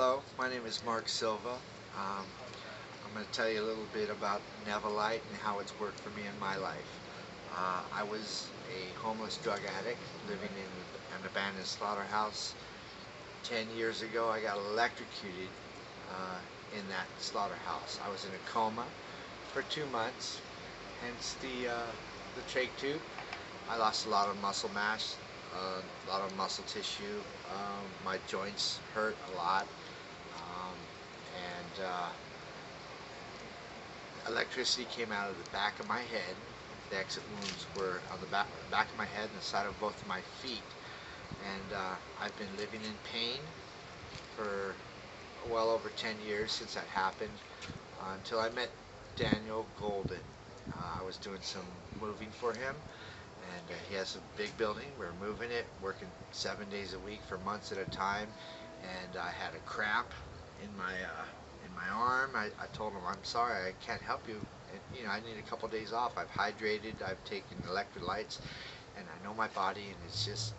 Hello, my name is Mark Silva. I'm going to tell you a little bit about Nevalite and how it's worked for me in my life. I was a homeless drug addict living in an abandoned slaughterhouse. 10 years ago I got electrocuted in that slaughterhouse. I was in a coma for 2 months, hence the trach tube. I lost a lot of muscle mass, a lot of muscle tissue. My joints hurt a lot, and electricity came out of the back of my head. The exit wounds were on the back of my head and the side of both of my feet. And I've been living in pain for well over 10 years since that happened, until I met Daniel Golden. I was doing some moving for him, and he has a big building. We're moving it, working 7 days a week for months at a time, and I had a cramp in my arm. I told him, I'm sorry, I can't help you. And, I need a couple days off. I've hydrated, I've taken electrolytes, and I know my body, and it's just,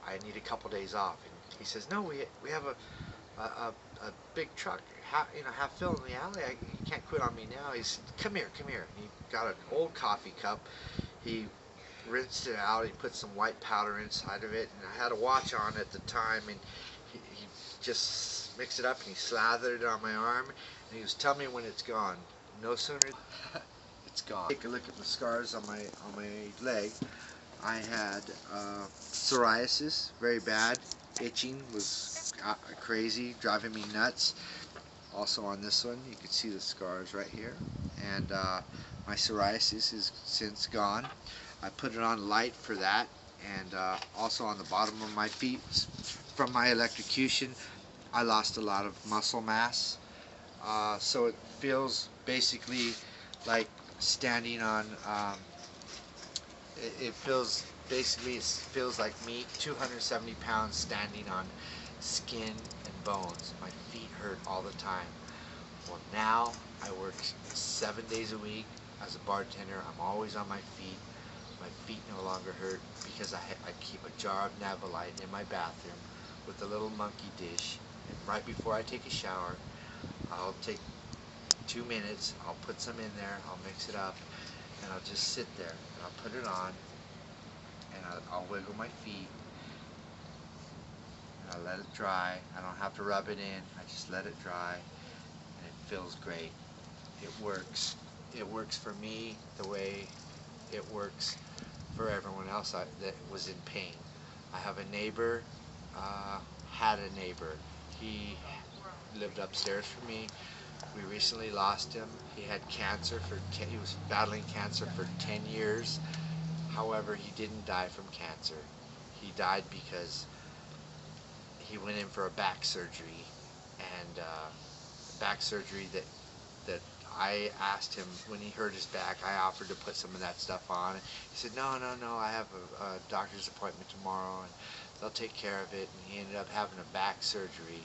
I need a couple days off. And he says, no, we have a big truck, half filled in the alley. You can't quit on me now. He said, come here. And he got an old coffee cup. He rinsed it out. He put some white powder inside of it, and I had a watch on at the time, and he just mixed it up and he slathered it on my arm, and he was telling me when it's gone. No sooner it's gone. Take a look at the scars on my leg. I had psoriasis, very bad. Itching was crazy, driving me nuts. Also on this one, you can see the scars right here. And my psoriasis is since gone. I put it on light for that, and also on the bottom of my feet from my electrocution, I lost a lot of muscle mass. So it feels basically like standing on. It feels like me, 270 pounds standing on skin and bones. My feet hurt all the time. Well, now I work 7 days a week as a bartender. I'm always on my feet. My feet no longer hurt because I keep a jar of Nevalite in my bathroom with a little monkey dish. And right before I take a shower, I'll take 2 minutes, I'll put some in there, I'll mix it up, and I'll just sit there, and I'll put it on, and I'll wiggle my feet, and I'll let it dry. I don't have to rub it in, I just let it dry, and it feels great. It works. It works for me the way it works for everyone else that was in pain. I have a neighbor, had a neighbor. He lived upstairs from me. We recently lost him. He had cancer he was battling cancer for 10 years. However, he didn't die from cancer. He died because he went in for a back surgery, and back surgery that I asked him when he hurt his back. I offered to put some of that stuff on. He said, no, I have a doctor's appointment tomorrow, and they'll take care of it. And he ended up having a back surgery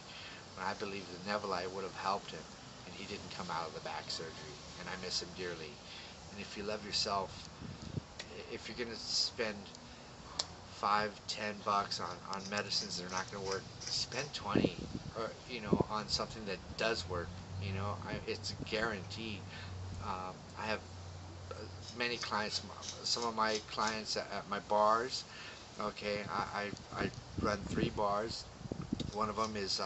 when I believe the Nevalite would have helped him, and he didn't come out of the back surgery, and I miss him dearly. And if you love yourself, if you're going to spend $5-10 on medicines that are not going to work, spend 20 or on something that does work. It's a guarantee. I have many clients. Some of my clients at my bars. Okay, I run 3 bars. One of them is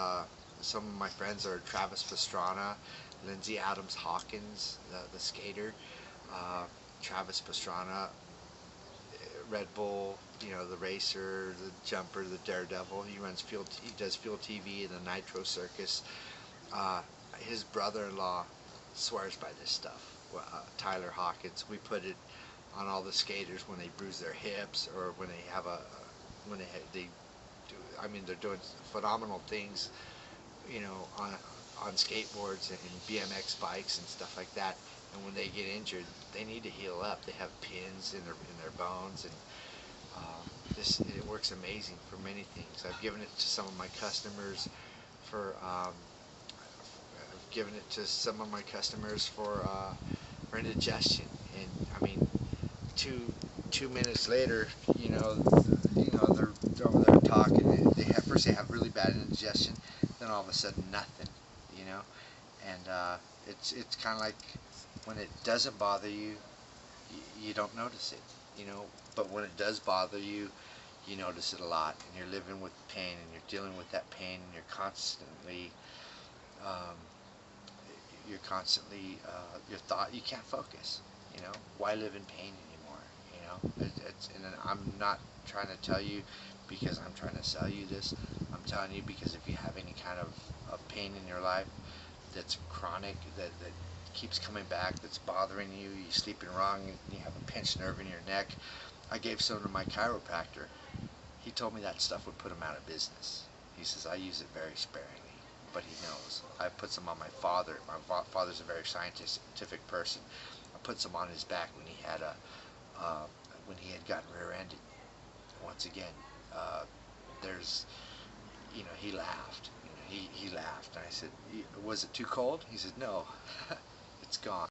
some of my friends are Travis Pastrana, Lindsay Adams Hawkins, the skater, Travis Pastrana, Red Bull, the racer, the jumper, the daredevil. He does Field TV and the Nitro Circus. His brother-in-law swears by this stuff. Tyler Hawkins. We put it on all the skaters when they bruise their hips, or when they have they're doing phenomenal things, on skateboards and BMX bikes and stuff like that. And when they get injured, they need to heal up. They have pins in their bones, and it works amazing for many things. I've given it to some of my customers for indigestion, and I mean, two minutes later, they're over there talking. First they have really bad indigestion, then all of a sudden nothing, you know. And it's kind of like when it doesn't bother you, you don't notice it, you know. But when it does bother you, you notice it a lot, and you're living with pain, and you're dealing with that pain, and um, your thought, you can't focus, you know. Why live in pain anymore, you know? And I'm not trying to tell you because I'm trying to sell you this. I'm telling you because if you have any kind of pain in your life that's chronic, that keeps coming back, that's bothering you, you're sleeping wrong, you have a pinched nerve in your neck. I gave some to my chiropractor. He told me that stuff would put him out of business. He says, I use it very sparingly, but he knows. I put some on my father. My father's a very scientific person. I put some on his back when he had when he had gotten rear-ended. Once again, there's, you know, he laughed. You know, he laughed, and I said, was it too cold? He said, no, it's gone.